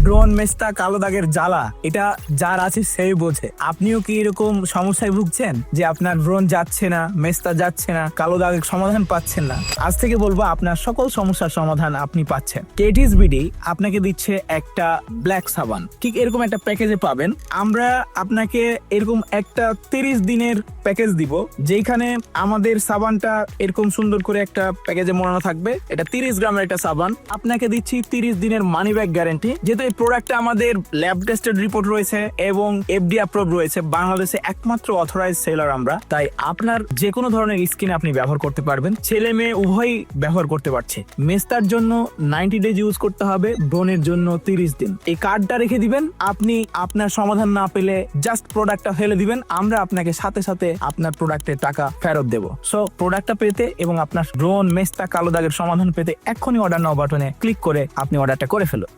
ব্রণ, মেস্তা, কালো দাগের জ্বালা এটা যার আছে সেই বোঝে। আপনিও কি এরকম সমস্যায় ভুগছেন যে আপনার ব্রণ যাচ্ছে না, মেস্তা যাচ্ছে না, কালো দাগের সমাধান পাচ্ছেন না? আজ থেকে বলবো আপনার সকল সমস্যার সমাধান আপনি পাচ্ছেন। কেটিস বিডি আপনাকে দিচ্ছে একটা ব্ল্যাক সাবান, ঠিক এরকম একটা প্যাকেজে পাবেন। আমরা আপনাকে এরকম একটা 30 দিনের প্যাকেজ দিব, যেখানে আমাদের সাবানটা এরকম সুন্দর করে একটা প্যাকেজে মোড়ানো থাকবে। এটা 30 গ্রামের একটা সাবান। আপনাকে দিচ্ছি 30 দিনের মানি ব্যাক গ্যারান্টি। যেহেতু এই প্রোডাক্টটা আমাদের ল্যাব টেস্টেড রিপোর্ট রয়েছে এবং এফডি অ্যাপ্রুভ রয়েছে, বাংলাদেশে একমাত্র অথরাইজ সেলার আমরা, তাই আপনার যে কোনো ধরনের স্কিন আপনি ব্যবহার করতে পারবেন। ছেলে মেয়ে উভয়ই ব্যবহার করতে পারছে। মেস্তার জন্য 90 ডেজ ইউজ করতে হবে, ব্রণের জন্য 30 দিন। এই কার্ডটা রেখে দিবেন। আপনি আপনার সমাধান না পেলে জাস্ট প্রোডাক্টটা ফেলে দিবেন, আমরা আপনাকে সাথে সাথে আপনার প্রোডাক্টের টাকা ফেরত দেবো। সো প্রোডাক্টটা পেতে এবং আপনার ব্রণ, মেস্তা, কালো দাগের সমাধান পেতে এক্ষুনি অর্ডার নাও বাটনে ক্লিক করে আপনি অর্ডারটা করে ফেলুন।